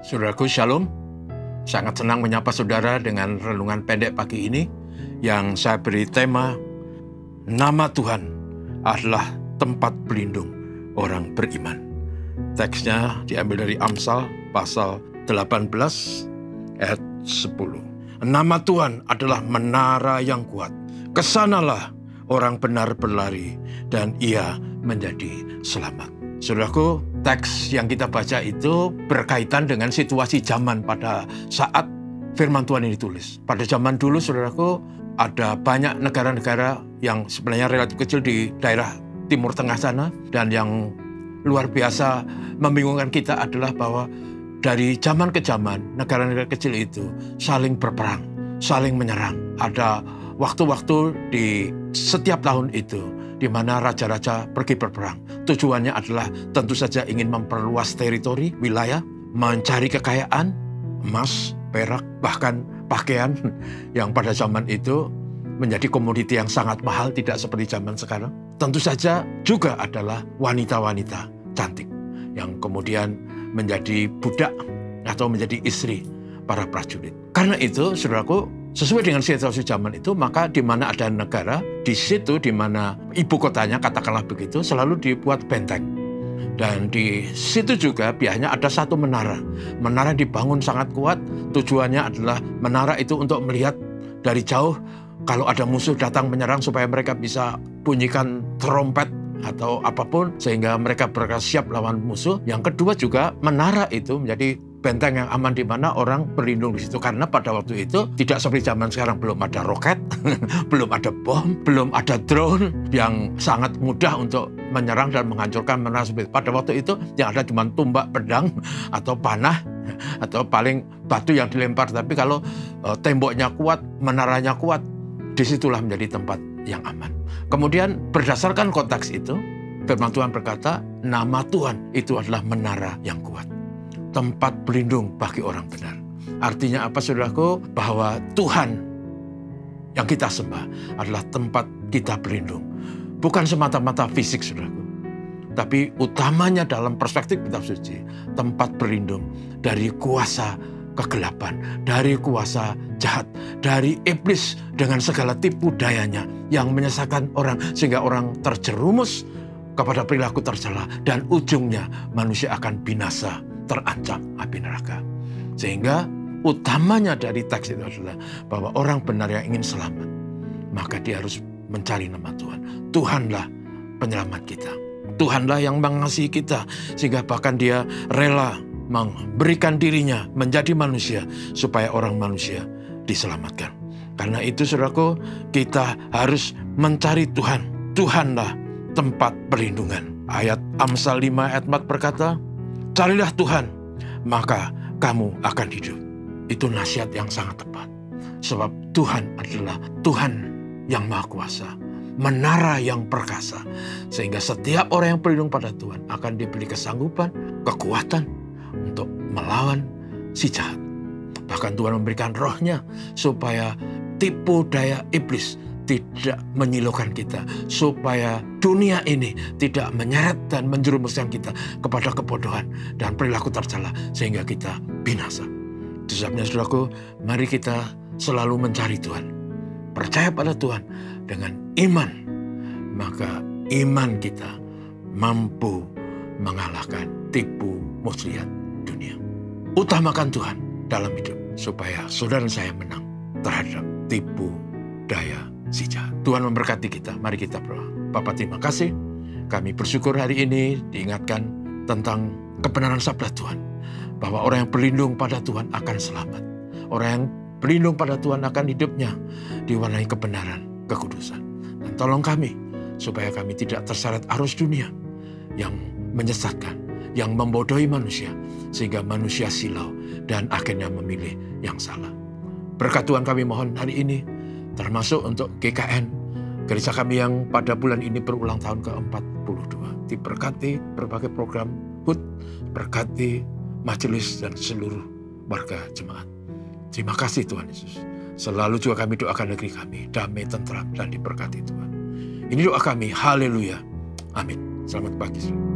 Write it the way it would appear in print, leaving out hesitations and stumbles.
Saudaraku, Shalom. Sangat senang menyapa saudara dengan renungan pendek pagi ini yang saya beri tema Nama Tuhan adalah tempat berlindung orang beriman. Teksnya diambil dari Amsal pasal 18 ayat 10. Nama Tuhan adalah menara yang kuat. Kesanalah orang benar berlari dan ia menjadi selamat. Saudaraku, teks yang kita baca itu berkaitan dengan situasi zaman pada saat firman Tuhan ini ditulis. Pada zaman dulu, saudaraku, ada banyak negara-negara yang sebenarnya relatif kecil di daerah Timur Tengah sana. Dan yang luar biasa membingungkan kita adalah bahwa dari zaman ke zaman, negara-negara kecil itu saling berperang, saling menyerang. Ada waktu-waktu di setiap tahun itu di mana raja-raja pergi berperang. Tujuannya adalah tentu saja ingin memperluas teritori, wilayah, mencari kekayaan, emas, perak, bahkan pakaian yang pada zaman itu menjadi komoditi yang sangat mahal, tidak seperti zaman sekarang. Tentu saja juga adalah wanita-wanita cantik yang kemudian menjadi budak atau menjadi istri para prajurit. Karena itu, saudaraku, sesuai dengan situasi zaman itu, maka di mana ada negara, di situ di mana ibu kotanya, katakanlah begitu, selalu dibuat benteng. Dan di situ juga biasanya ada satu menara. Menara dibangun sangat kuat, tujuannya adalah menara itu untuk melihat dari jauh kalau ada musuh datang menyerang supaya mereka bisa bunyikan trompet atau apapun sehingga mereka bersiap lawan musuh. Yang kedua juga menara itu menjadi benteng yang aman di mana orang berlindung di situ. Karena pada waktu itu tidak seperti zaman sekarang, belum ada roket, belum ada bom, belum ada drone yang sangat mudah untuk menyerang dan menghancurkan menara seperti itu. Pada waktu itu yang ada cuma tumbak pedang atau panah atau paling batu yang dilempar. Tapi kalau temboknya kuat, menaranya kuat, disitulah menjadi tempat yang aman. Kemudian berdasarkan konteks itu, firman Tuhan berkata, nama Tuhan itu adalah menara yang kuat. Tempat berlindung bagi orang benar. Artinya apa, saudaraku? Bahwa Tuhan yang kita sembah adalah tempat kita berlindung. Bukan semata-mata fisik, saudaraku. Tapi utamanya dalam perspektif kitab suci, tempat berlindung dari kuasa kegelapan, dari kuasa jahat, dari iblis dengan segala tipu dayanya yang menyesatkan orang sehingga orang terjerumus kepada perilaku tercela dan ujungnya manusia akan binasa, terancam api neraka. Sehingga utamanya dari teks itu adalah bahwa orang benar yang ingin selamat, maka dia harus mencari nama Tuhan. Tuhanlah penyelamat kita. Tuhanlah yang mengasihi kita sehingga bahkan dia rela memberikan dirinya menjadi manusia supaya orang manusia diselamatkan. Karena itu, saudaraku, kita harus mencari Tuhan. Tuhanlah tempat perlindungan. Ayat Amsal 5 ayat 4 berkata, carilah Tuhan, maka kamu akan hidup. Itu nasihat yang sangat tepat. Sebab Tuhan adalah Tuhan yang Maha Kuasa, menara yang perkasa. Sehingga setiap orang yang berlindung pada Tuhan akan diberi kesanggupan, kekuatan untuk melawan si jahat. Bahkan Tuhan memberikan rohnya supaya tipu daya iblis tidak menyilaukan kita, supaya dunia ini tidak menyeret dan menjerumuskan kita kepada kebodohan dan perilaku tercela sehingga kita binasa. Itu sebabnya, saudaraku, mari kita selalu mencari Tuhan, percaya pada Tuhan dengan iman, maka iman kita mampu mengalahkan tipu muslihat dunia. Utamakan Tuhan dalam hidup supaya saudara saya menang terhadap tipu daya si jahat. Tuhan memberkati kita. Mari kita berdoa. Bapa, terima kasih. Kami bersyukur hari ini diingatkan tentang kebenaran sabda Tuhan. Bahwa orang yang berlindung pada Tuhan akan selamat. Orang yang berlindung pada Tuhan akan hidupnya diwarnai kebenaran, kekudusan. Dan tolong kami supaya kami tidak terseret arus dunia yang menyesatkan, yang membodohi manusia, sehingga manusia silau dan akhirnya memilih yang salah. Berkat Tuhan kami mohon hari ini, termasuk untuk GKN, gereja kami yang pada bulan ini berulang tahun ke-42. Diberkati berbagai program HUT, berkati majelis dan seluruh warga jemaat. Terima kasih Tuhan Yesus. Selalu juga kami doakan negeri kami, damai, tentram, dan diberkati Tuhan. Ini doa kami, haleluya, amin. Selamat pagi.